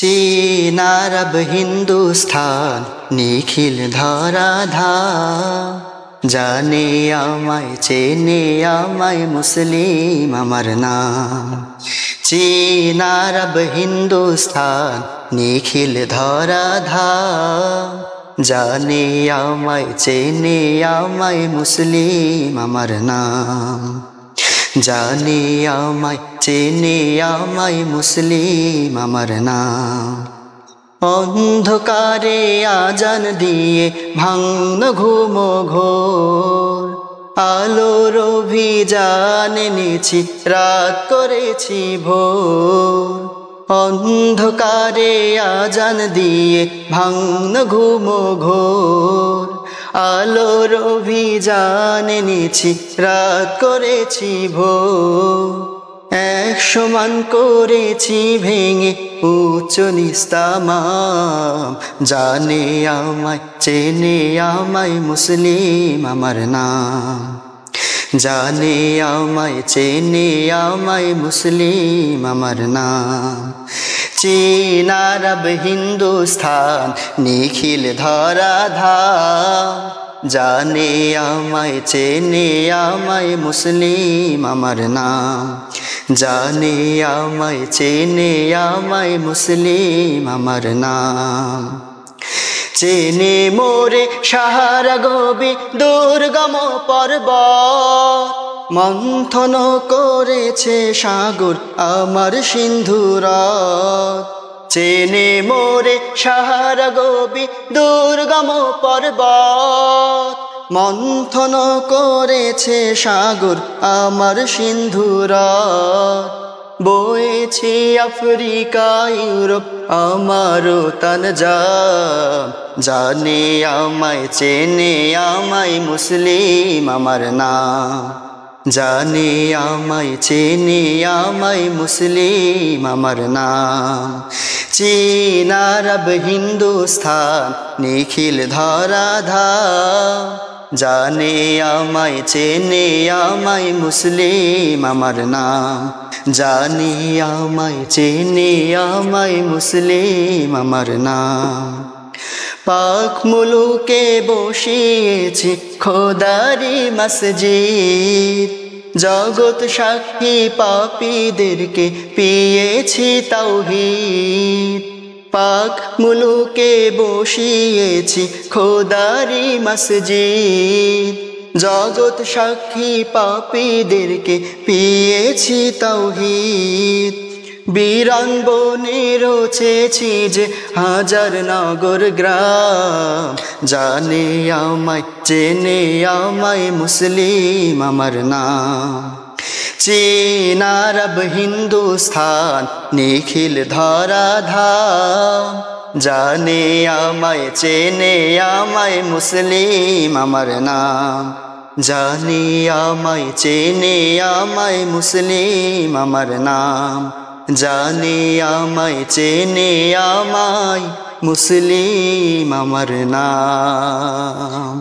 চীন আরব হিন্দুস্থান নিখিল ধরাধাম, জানে আমায় চেনে আমায় মুসলিম আমার নাম। চীন আরব হিন্দুস্থান নিখিল ধরাধাম, জানে আমায় চেনে আমায় মুসলিম আমার নাম। জানে আমায় চেনে আমায় মুসলিম আমার নাম। অন্ধকারে আজান দিয়ে ভাঙল ঘুম ঘোর, আলোর অভিযান এনেছি রাত করেছি ভোর। অন্ধকারে আজান দিয়ে ভাঙল ঘুম ঘোর, আলোর অভিযান এনেছি রাত করেছি ভোর। 100 মান করেছি ভেঙে উচ্চ নিস্তামাম, জানে আমায় চেনে আমায় মুসলিম আমার নাম। জানে আমায় চেনে আমায় মুসলিম আমার নাম। চীন আরব হিন্দুস্থান নিখিল ধরাধাম, জানে আমায় চেনে আমায় মুসলিম আমার নাম। জানে আমায় চেনে আমায় মুসলিম আমার নাম। চেনে মোরে সাহারা গবি দুর্গম পর্বত, মন্থন করেছে সাগর আমার সিন্ধুরাত। চেনে মোরে সাহারা গবি দুর্গম পর্বত, মন্থন করেছে সাগর আমার সিন্ধুরাত। বয়েছি আফ্রিকা ইউরোপ আমারও তানজাম, জানে আমায় চেনে আমায় মুসলিম আমার নাম। জানে আমায় চেনে আমায় মুসলিম আমার নাম। চীন আরব হিন্দুস্থান নিখিল ধরাধাম, জানে আমায় চেনে আমায় মুসলিম আমার নাম। জানে আমায় চেনে আমায় মুসলিম আমার নাম। পাক মুলুকে বসিয়েছি খোদারি মসজিদ, জগৎ সাক্ষী পাপীদেরকে পিয়েছি তাওহীদ। পাক মুলুকে বসিয়েছি খোদারি মসজিদ, জগৎ সাক্ষী পাপীদেরকে পিয়েছি তাওহীদ। বিরান বনে রচেছি যে হাজার নগর গ্রাম, জানে আমায় চেনে আমায় মুসলিম আমার নাম। চীন আরব হিন্দুস্থান নিখিল ধরাধাম, জানে আমায় চেনে আমায় মুসলিম আমার নাম। জানে আমায় চেনে আমায় মুসলিম আমার নাম। জানে আমায় চেনে আমায় মুসলিম আমার নাম।